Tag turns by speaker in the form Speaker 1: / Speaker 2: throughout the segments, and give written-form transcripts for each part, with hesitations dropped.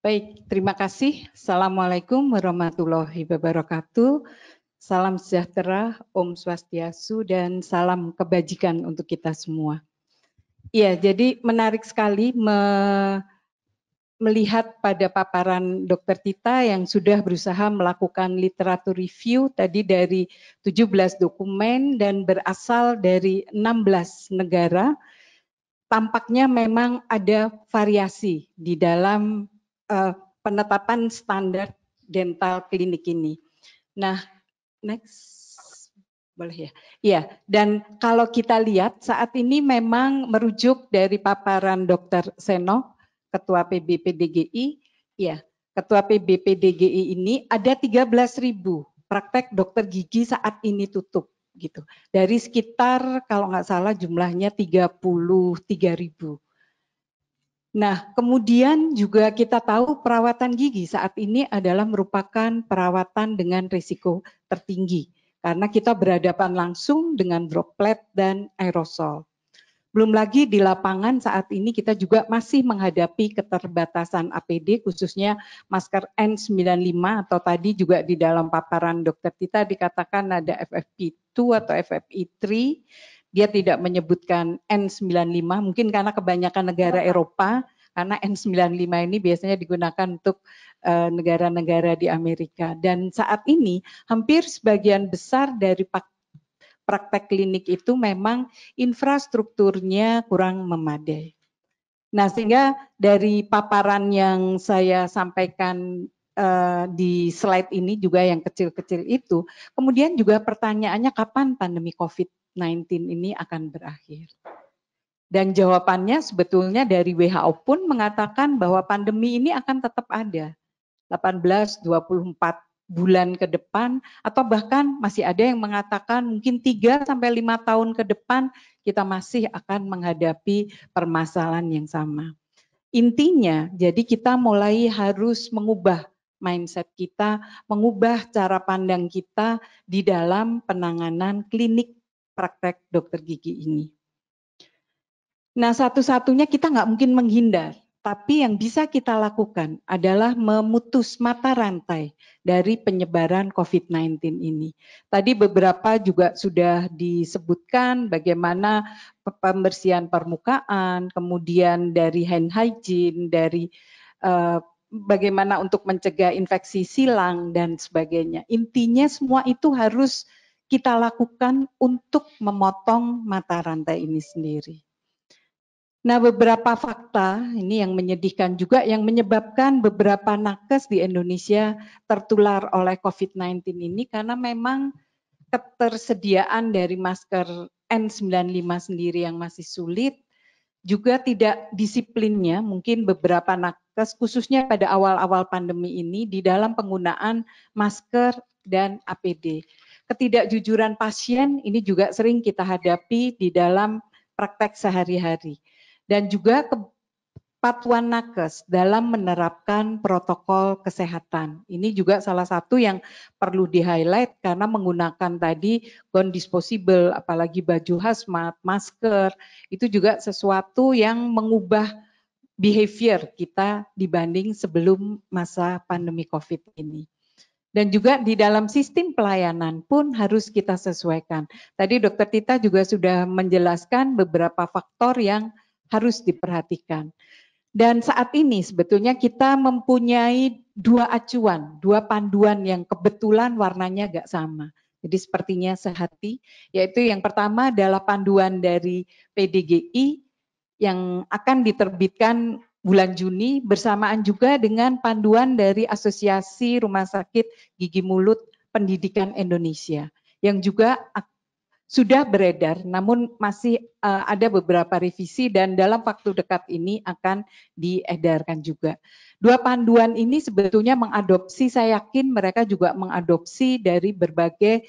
Speaker 1: Baik, terima kasih. Assalamualaikum warahmatullahi wabarakatuh. Salam sejahtera, Om Swastiastu, dan salam kebajikan untuk kita semua. Iya, jadi menarik sekali melihat pada paparan Dr. Tita yang sudah berusaha melakukan literatur review tadi dari 17 dokumen dan berasal dari 16 negara. Tampaknya memang ada variasi di dalam penetapan standar dental klinik ini. Nah, next, boleh ya? Iya, dan kalau kita lihat saat ini memang merujuk dari paparan Dr. Seno, Ketua PBPDGI, ya, Ketua PBPDGI ini ada 13.000 praktek dokter gigi saat ini tutup gitu. Dari sekitar kalau nggak salah jumlahnya 33.000. Nah, kemudian juga kita tahu perawatan gigi saat ini adalah merupakan perawatan dengan risiko tertinggi karena kita berhadapan langsung dengan droplet dan aerosol. Belum lagi di lapangan saat ini kita juga masih menghadapi keterbatasan APD khususnya masker N95 atau tadi juga di dalam paparan Dr. Tita dikatakan ada FFP2 atau FFP3. Dia tidak menyebutkan N95 mungkin karena kebanyakan negara Eropa karena N95 ini biasanya digunakan untuk negara-negara di Amerika. Dan saat ini hampir sebagian besar dari praktek klinik itu memang infrastrukturnya kurang memadai. Nah, sehingga dari paparan yang saya sampaikan di slide ini juga yang kecil-kecil itu, kemudian juga pertanyaannya kapan pandemi COVID-19 ini akan berakhir. Dan jawabannya sebetulnya dari WHO pun mengatakan bahwa pandemi ini akan tetap ada. 18, 24 bulan ke depan atau bahkan masih ada yang mengatakan mungkin 3 sampai 5 tahun ke depan kita masih akan menghadapi permasalahan yang sama. Intinya jadi kita mulai harus mengubah mindset kita, mengubah cara pandang kita di dalam penanganan klinik praktek dokter gigi ini. Nah, satu-satunya kita nggak mungkin menghindar, tapi yang bisa kita lakukan adalah memutus mata rantai dari penyebaran COVID-19 ini. Tadi beberapa juga sudah disebutkan bagaimana pembersihan permukaan, kemudian dari hand hygiene, dari bagaimana untuk mencegah infeksi silang dan sebagainya. Intinya semua itu harus kita lakukan untuk memotong mata rantai ini sendiri. Nah, beberapa fakta ini yang menyedihkan juga yang menyebabkan beberapa nakes di Indonesia tertular oleh COVID-19 ini karena memang ketersediaan dari masker N95 sendiri yang masih sulit, juga tidak disiplinnya mungkin beberapa nakes khususnya pada awal-awal pandemi ini di dalam penggunaan masker dan APD. Ketidakjujuran pasien ini juga sering kita hadapi di dalam praktek sehari-hari. Dan juga kepatuhan nakes dalam menerapkan protokol kesehatan. Ini juga salah satu yang perlu di-highlight karena menggunakan tadi gown disposable, apalagi baju hazmat, masker, itu juga sesuatu yang mengubah behavior kita dibanding sebelum masa pandemi COVID ini. Dan juga di dalam sistem pelayanan pun harus kita sesuaikan. Tadi Dr. Tita juga sudah menjelaskan beberapa faktor yang harus diperhatikan. Dan saat ini sebetulnya kita mempunyai dua acuan, dua panduan yang kebetulan warnanya agak sama. Jadi sepertinya sehati, yaitu yang pertama adalah panduan dari PDGI yang akan diterbitkan bulan Juni bersamaan juga dengan panduan dari Asosiasi Rumah Sakit Gigi Mulut Pendidikan Indonesia yang juga sudah beredar, namun masih ada beberapa revisi dan dalam waktu dekat ini akan diedarkan juga. Dua panduan ini sebetulnya mengadopsi, saya yakin mereka juga mengadopsi dari berbagai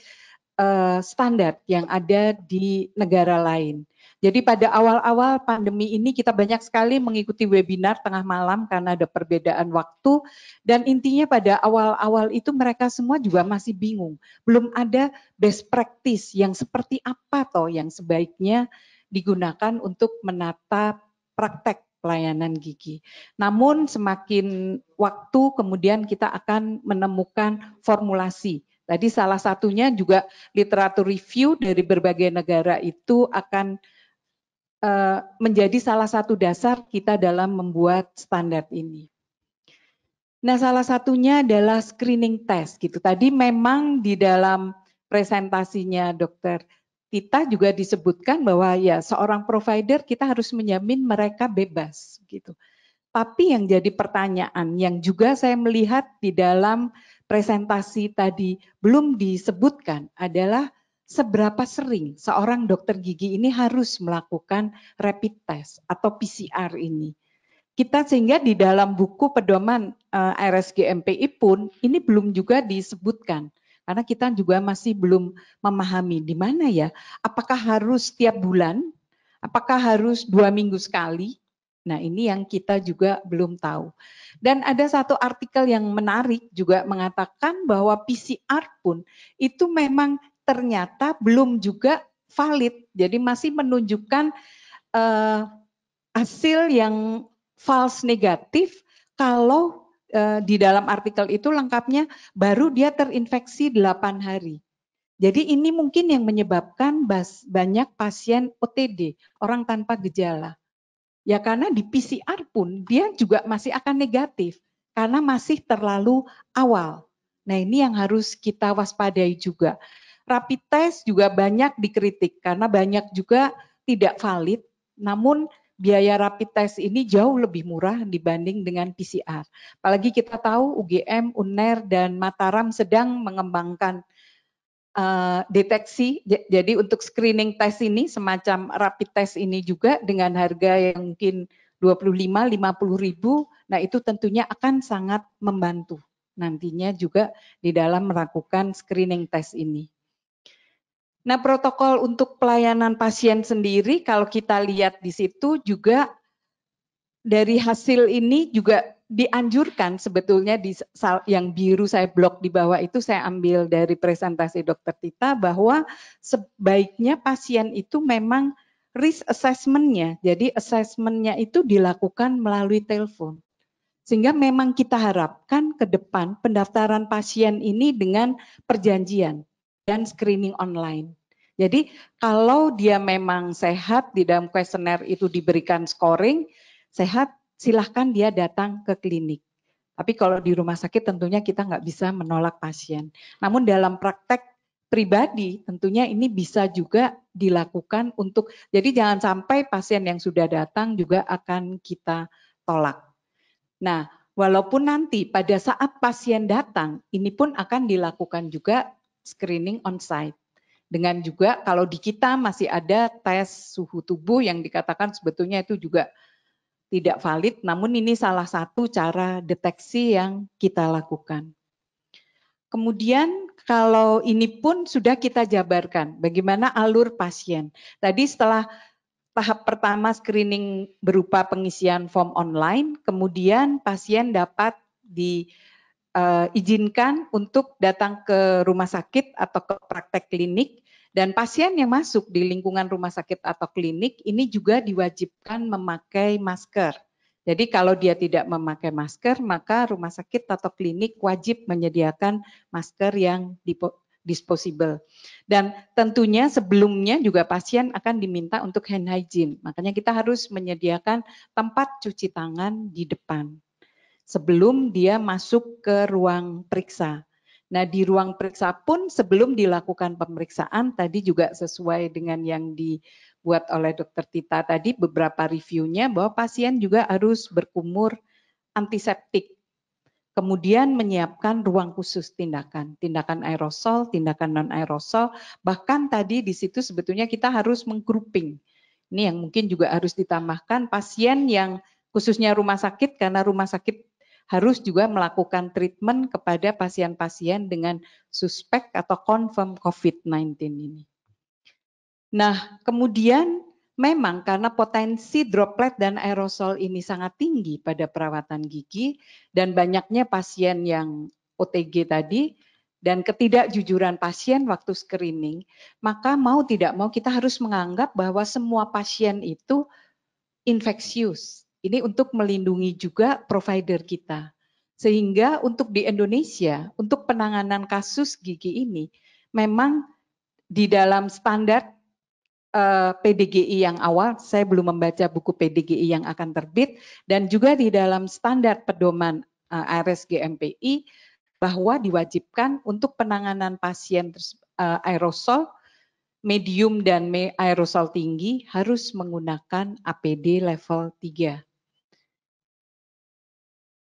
Speaker 1: standar yang ada di negara lain. Jadi pada awal-awal pandemi ini kita banyak sekali mengikuti webinar tengah malam karena ada perbedaan waktu dan intinya pada awal-awal itu mereka semua juga masih bingung. Belum ada best practice yang seperti apa toh yang sebaiknya digunakan untuk menata praktek pelayanan gigi. Namun semakin waktu kemudian kita akan menemukan formulasi. Tadi salah satunya juga literatur review dari berbagai negara itu akan menjadi salah satu dasar kita dalam membuat standar ini. Nah, salah satunya adalah screening test gitu. Tadi memang di dalam presentasinya Dokter Tita juga disebutkan bahwa ya seorang provider kita harus menjamin mereka bebas gitu. Tapi yang jadi pertanyaan yang juga saya melihat di dalam presentasi tadi belum disebutkan adalah seberapa sering seorang dokter gigi ini harus melakukan rapid test atau PCR ini. Kita sehingga di dalam buku pedoman RSGMPI pun ini belum juga disebutkan. Karena kita juga masih belum memahami di mana ya, apakah harus setiap bulan, apakah harus 2 minggu sekali. Nah ini yang kita juga belum tahu. Dan ada satu artikel yang menarik juga mengatakan bahwa PCR pun itu memang ternyata belum juga valid. Jadi masih menunjukkan hasil yang false negatif kalau di dalam artikel itu lengkapnya baru dia terinfeksi 8 hari. Jadi ini mungkin yang menyebabkan banyak pasien OTD, orang tanpa gejala. Ya karena di PCR pun dia juga masih akan negatif karena masih terlalu awal. Nah ini yang harus kita waspadai juga. Rapid test juga banyak dikritik karena banyak juga tidak valid, namun biaya rapid test ini jauh lebih murah dibanding dengan PCR. Apalagi kita tahu UGM, UNER, dan Mataram sedang mengembangkan deteksi. Jadi untuk screening test ini semacam rapid test ini juga dengan harga yang mungkin 25-50 ribu, nah itu tentunya akan sangat membantu nantinya juga di dalam melakukan screening test ini. Nah, protokol untuk pelayanan pasien sendiri kalau kita lihat di situ juga dari hasil ini juga dianjurkan sebetulnya di yang biru saya blok di bawah itu saya ambil dari presentasi Dokter Tita bahwa sebaiknya pasien itu memang risk assessment-nya. Jadi assessment-nya itu dilakukan melalui telepon. Sehingga memang kita harapkan ke depan pendaftaran pasien ini dengan perjanjian dan screening online. Jadi kalau dia memang sehat di dalam kuesioner itu diberikan scoring, sehat silahkan dia datang ke klinik. Tapi kalau di rumah sakit tentunya kita nggak bisa menolak pasien. Namun dalam praktek pribadi tentunya ini bisa juga dilakukan untuk, jadi jangan sampai pasien yang sudah datang juga akan kita tolak. Nah, walaupun nanti pada saat pasien datang, ini pun akan dilakukan juga screening on-site. Dengan juga kalau di kita masih ada tes suhu tubuh yang dikatakan sebetulnya itu juga tidak valid, namun ini salah satu cara deteksi yang kita lakukan. Kemudian kalau ini pun sudah kita jabarkan, bagaimana alur pasien. Tadi setelah tahap pertama screening berupa pengisian form online, kemudian pasien dapat diizinkan untuk datang ke rumah sakit atau ke praktek klinik, dan pasien yang masuk di lingkungan rumah sakit atau klinik ini juga diwajibkan memakai masker. Jadi kalau dia tidak memakai masker, maka rumah sakit atau klinik wajib menyediakan masker yang disposable. Dan tentunya sebelumnya juga pasien akan diminta untuk hand hygiene. Makanya kita harus menyediakan tempat cuci tangan di depan sebelum dia masuk ke ruang periksa. Nah, di ruang periksa pun sebelum dilakukan pemeriksaan tadi juga sesuai dengan yang dibuat oleh Dokter Tita tadi beberapa reviewnya bahwa pasien juga harus berkumur antiseptik. Kemudian menyiapkan ruang khusus tindakan aerosol, tindakan non aerosol, bahkan tadi di situ sebetulnya kita harus menggrouping. Ini yang mungkin juga harus ditambahkan pasien yang khususnya rumah sakit karena rumah sakit harus juga melakukan treatment kepada pasien-pasien dengan suspek atau confirm COVID-19 ini. Nah, kemudian memang karena potensi droplet dan aerosol ini sangat tinggi pada perawatan gigi dan banyaknya pasien yang OTG tadi dan ketidakjujuran pasien waktu screening, maka mau tidak mau kita harus menganggap bahwa semua pasien itu infeksius. Ini untuk melindungi juga provider kita. Sehingga untuk di Indonesia, untuk penanganan kasus gigi ini, memang di dalam standar PDGI yang awal, saya belum membaca buku PDGI yang akan terbit, dan juga di dalam standar pedoman ARS GMPI, bahwa diwajibkan untuk penanganan pasien aerosol, medium dan aerosol tinggi harus menggunakan APD level 3.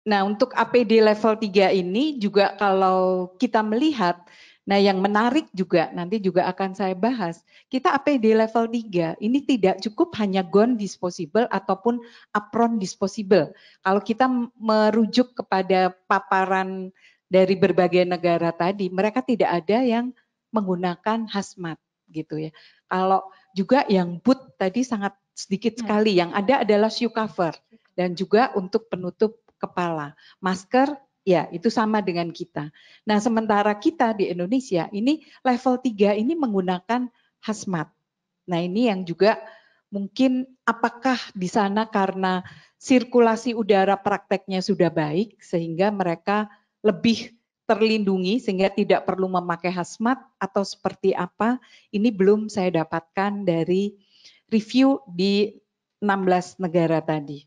Speaker 1: Nah, untuk APD level 3 ini juga kalau kita melihat, nah yang menarik juga nanti juga akan saya bahas, kita APD level 3 ini tidak cukup hanya gown disposable ataupun apron disposable. Kalau kita merujuk kepada paparan dari berbagai negara tadi, mereka tidak ada yang menggunakan hazmat gitu ya. Kalau juga yang boot tadi sangat sedikit sekali, yang ada adalah shoe cover dan juga untuk penutup kepala. Masker, ya itu sama dengan kita. Nah sementara kita di Indonesia ini level 3 ini menggunakan hazmat. Nah ini yang juga mungkin apakah di sana karena sirkulasi udara prakteknya sudah baik sehingga mereka lebih terlindungi sehingga tidak perlu memakai hazmat atau seperti apa, ini belum saya dapatkan dari review di 16 negara tadi.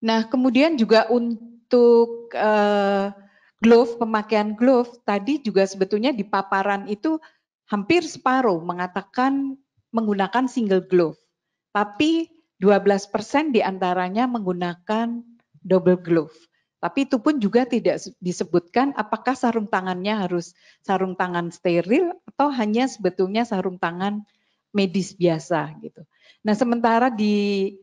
Speaker 1: Nah, kemudian juga untuk glove, pemakaian glove, tadi juga sebetulnya di paparan itu hampir separuh mengatakan menggunakan single glove. Tapi 12% diantaranya menggunakan double glove. Tapi itu pun juga tidak disebutkan apakah sarung tangannya harus sarung tangan steril atau hanya sebetulnya sarung tangan medis biasa gitu. Nah, sementara di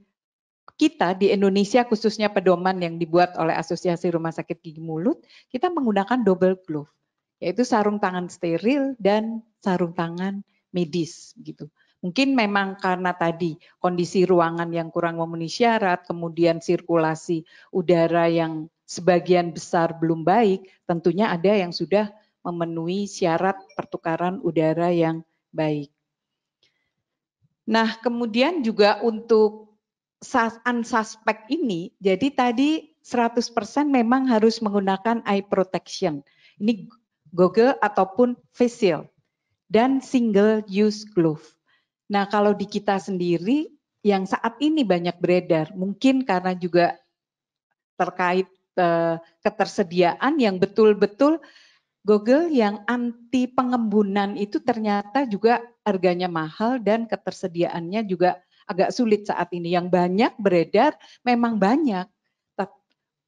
Speaker 1: kita di Indonesia khususnya pedoman yang dibuat oleh Asosiasi Rumah Sakit Gigi Mulut, kita menggunakan double glove, yaitu sarung tangan steril dan sarung tangan medis gitu. Mungkin memang karena tadi kondisi ruangan yang kurang memenuhi syarat, kemudian sirkulasi udara yang sebagian besar belum baik, tentunya ada yang sudah memenuhi syarat pertukaran udara yang baik. Nah, kemudian juga untuk unsuspect ini, jadi tadi 100% memang harus menggunakan eye protection. Ini goggle ataupun face shield dan single use glove. Nah, kalau di kita sendiri yang saat ini banyak beredar, mungkin karena juga terkait ketersediaan yang betul-betul goggle yang anti pengembunan itu ternyata juga harganya mahal dan ketersediaannya juga agak sulit saat ini. Yang banyak beredar memang banyak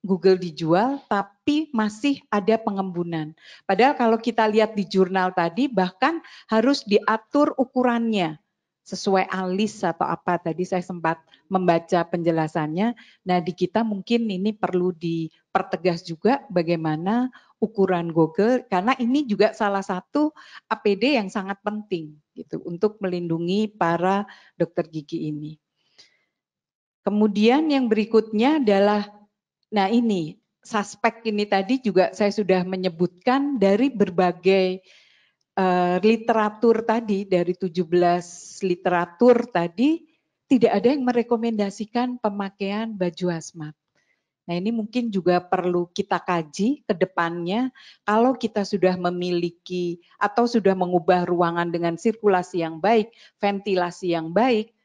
Speaker 1: Google dijual, tapi masih ada pengembunan. Padahal kalau kita lihat di jurnal tadi, bahkan harus diatur ukurannya sesuai alis atau apa. Tadi saya sempat membaca penjelasannya. Nah, di kita mungkin ini perlu dipertegas juga bagaimana ukuran Google, karena ini juga salah satu APD yang sangat penting gitu untuk melindungi para dokter gigi ini. Kemudian yang berikutnya adalah, nah ini suspek ini tadi juga saya sudah menyebutkan dari berbagai literatur tadi, dari 17 literatur tadi, tidak ada yang merekomendasikan pemakaian baju hazmat. Nah ini mungkin juga perlu kita kaji ke depannya, kalau kita sudah memiliki atau sudah mengubah ruangan dengan sirkulasi yang baik, ventilasi yang baik,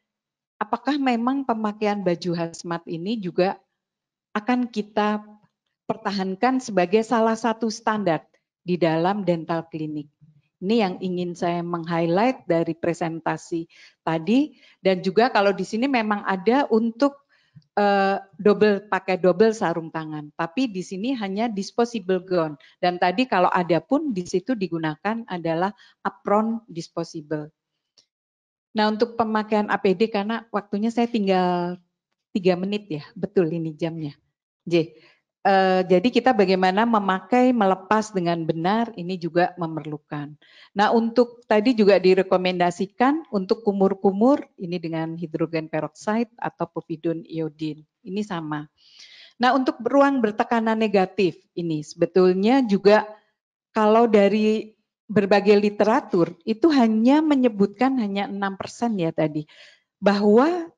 Speaker 1: apakah memang pemakaian baju hazmat ini juga akan kita pertahankan sebagai salah satu standar di dalam dental klinik. Ini yang ingin saya meng-highlight dari presentasi tadi, dan juga kalau di sini memang ada untuk pakai double sarung tangan, tapi di sini hanya disposable gown. Dan tadi kalau ada pun di situ digunakan adalah apron disposable. Nah untuk pemakaian APD karena waktunya saya tinggal 3 menit ya, betul ini jamnya. Jadi kita bagaimana memakai melepas dengan benar ini juga memerlukan. Nah untuk tadi juga direkomendasikan untuk kumur-kumur ini dengan hidrogen peroxide atau povidone iodine. Ini sama. Nah untuk ruang bertekanan negatif ini sebetulnya juga kalau dari berbagai literatur itu hanya menyebutkan hanya 6% ya tadi. Bahwa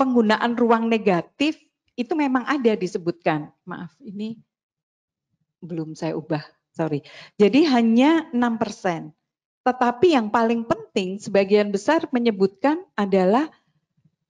Speaker 1: penggunaan ruang negatif itu memang ada disebutkan. Maaf, ini belum saya ubah, sorry. Jadi hanya 6%. Tetapi yang paling penting sebagian besar menyebutkan adalah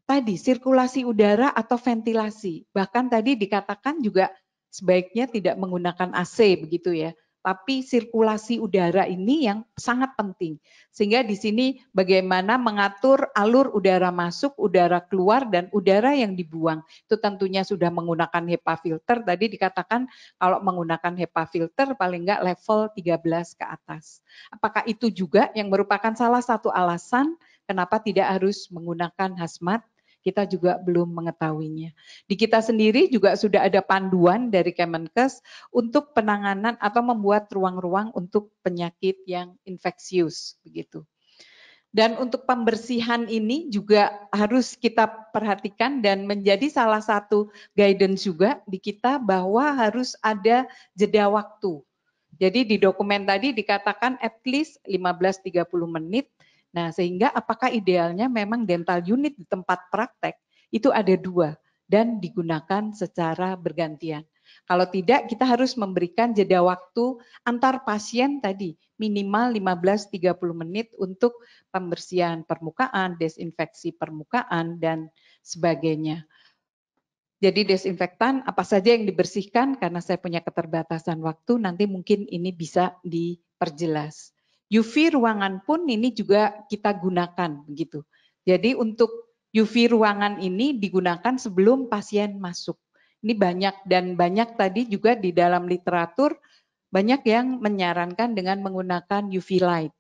Speaker 1: tadi sirkulasi udara atau ventilasi. Bahkan tadi dikatakan juga sebaiknya tidak menggunakan AC begitu ya. Tapi sirkulasi udara ini yang sangat penting. Sehingga di sini bagaimana mengatur alur udara masuk, udara keluar, dan udara yang dibuang. Itu tentunya sudah menggunakan HEPA filter. Tadi dikatakan kalau menggunakan HEPA filter paling enggak level 13 ke atas. Apakah itu juga yang merupakan salah satu alasan kenapa tidak harus menggunakan hazmat? Kita juga belum mengetahuinya. Di kita sendiri juga sudah ada panduan dari Kemenkes untuk penanganan atau membuat ruang-ruang untuk penyakit yang infeksius begitu. Dan untuk pembersihan ini juga harus kita perhatikan dan menjadi salah satu guidance juga di kita bahwa harus ada jeda waktu. Jadi di dokumen tadi dikatakan at least 15-30 menit. Nah, sehingga apakah idealnya memang dental unit di tempat praktek itu ada 2 dan digunakan secara bergantian. Kalau tidak, kita harus memberikan jeda waktu antar pasien tadi minimal 15-30 menit untuk pembersihan permukaan, desinfeksi permukaan, dan sebagainya. Jadi desinfektan apa saja yang dibersihkan karena saya punya keterbatasan waktu, nanti mungkin ini bisa diperjelas. UV ruangan pun ini juga kita gunakan begitu. Jadi untuk UV ruangan ini digunakan sebelum pasien masuk. Ini banyak dan banyak tadi juga di dalam literatur banyak yang menyarankan dengan menggunakan UV light.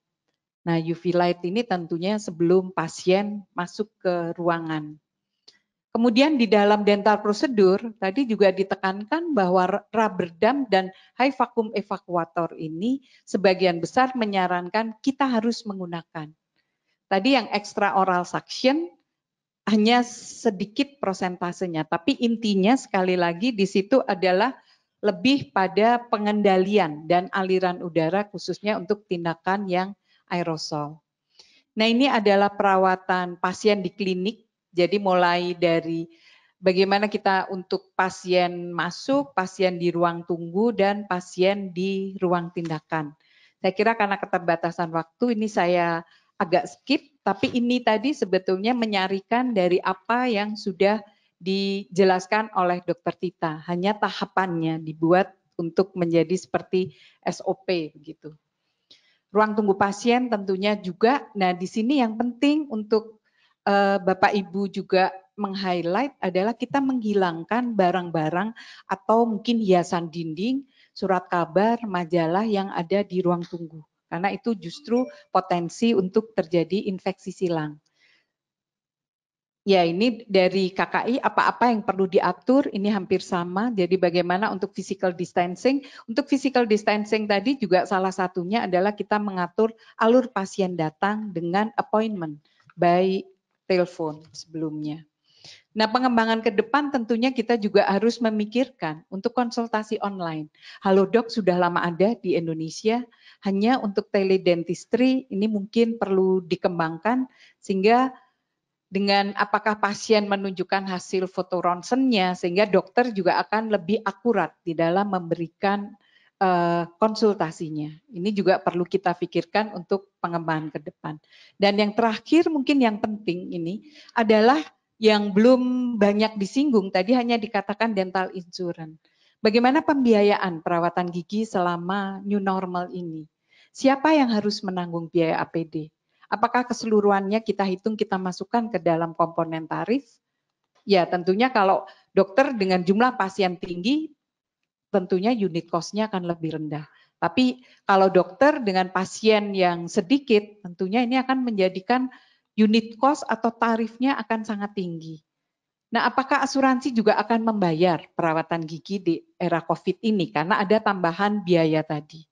Speaker 1: Nah, UV light ini tentunya sebelum pasien masuk ke ruangan. Kemudian di dalam dental prosedur tadi juga ditekankan bahwa rubber dam dan high vacuum evacuator ini sebagian besar menyarankan kita harus menggunakan. Tadi yang extra oral suction hanya sedikit prosentasenya, tapi intinya sekali lagi di situ adalah lebih pada pengendalian dan aliran udara khususnya untuk tindakan yang aerosol. Nah, ini adalah perawatan pasien di klinik. Jadi mulai dari bagaimana kita untuk pasien masuk, pasien di ruang tunggu, dan pasien di ruang tindakan. Saya kira karena keterbatasan waktu ini saya agak skip, tapi ini tadi sebetulnya menyarikan dari apa yang sudah dijelaskan oleh Dr. Tita. Hanya tahapannya dibuat untuk menjadi seperti SOP begitu. Ruang tunggu pasien tentunya juga. Nah, di sini yang penting untuk Bapak Ibu juga meng-highlight adalah kita menghilangkan barang-barang atau mungkin hiasan dinding, surat kabar, majalah yang ada di ruang tunggu. Karena itu justru potensi untuk terjadi infeksi silang. Ya, ini dari KKI apa-apa yang perlu diatur ini hampir sama. Jadi bagaimana untuk physical distancing? Untuk physical distancing tadi juga salah satunya adalah kita mengatur alur pasien datang dengan appointment by telepon sebelumnya. Nah, pengembangan ke depan tentunya kita juga harus memikirkan untuk konsultasi online. Halodoc sudah lama ada di Indonesia, hanya untuk teledentistry ini mungkin perlu dikembangkan sehingga dengan apakah pasien menunjukkan hasil foto ronsennya sehingga dokter juga akan lebih akurat di dalam memberikan konsultasinya. Ini juga perlu kita pikirkan untuk pengembangan ke depan. Dan yang terakhir mungkin yang penting ini adalah yang belum banyak disinggung, tadi hanya dikatakan dental insurance. Bagaimana pembiayaan perawatan gigi selama new normal ini? Siapa yang harus menanggung biaya APD? Apakah keseluruhannya kita hitung, kita masukkan ke dalam komponen tarif? Ya, tentunya kalau dokter dengan jumlah pasien tinggi, tentunya unit cost-nya akan lebih rendah. Tapi kalau dokter dengan pasien yang sedikit, tentunya ini akan menjadikan unit cost atau tarifnya akan sangat tinggi. Nah, apakah asuransi juga akan membayar perawatan gigi di era COVID ini? Karena ada tambahan biaya tadi.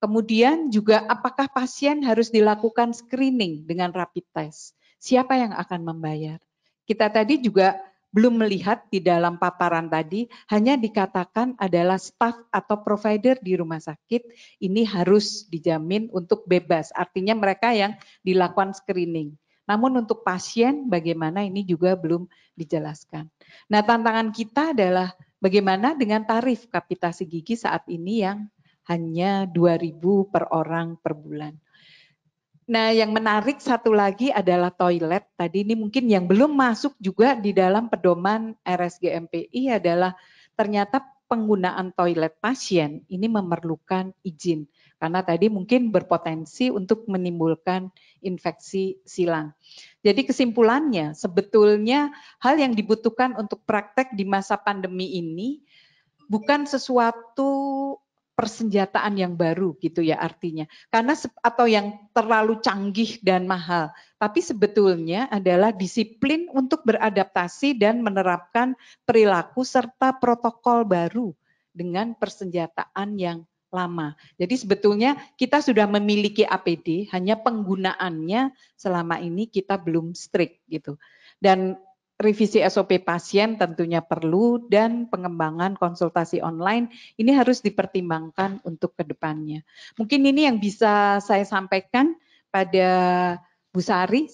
Speaker 1: Kemudian juga apakah pasien harus dilakukan screening dengan rapid test? Siapa yang akan membayar? Kita tadi juga belum melihat di dalam paparan tadi, hanya dikatakan adalah staff atau provider di rumah sakit ini harus dijamin untuk bebas. Artinya mereka yang dilakukan screening. Namun untuk pasien bagaimana ini juga belum dijelaskan. Nah, tantangan kita adalah bagaimana dengan tarif kapitasi gigi saat ini yang hanya 2.000 per orang per bulan. Nah, yang menarik satu lagi adalah toilet. Tadi ini mungkin yang belum masuk juga di dalam pedoman RSGMPI adalah ternyata penggunaan toilet pasien ini memerlukan izin. Karena tadi mungkin berpotensi untuk menimbulkan infeksi silang. Jadi kesimpulannya sebetulnya hal yang dibutuhkan untuk praktek di masa pandemi ini bukan sesuatu persenjataan yang baru gitu ya artinya. Karena atau yang terlalu canggih dan mahal. Tapi sebetulnya adalah disiplin untuk beradaptasi dan menerapkan perilaku serta protokol baru dengan persenjataan yang lama. Jadi sebetulnya kita sudah memiliki APD, hanya penggunaannya selama ini kita belum strict gitu. Dan revisi SOP pasien tentunya perlu dan pengembangan konsultasi online ini harus dipertimbangkan untuk kedepannya. Mungkin ini yang bisa saya sampaikan pada Bu Sari.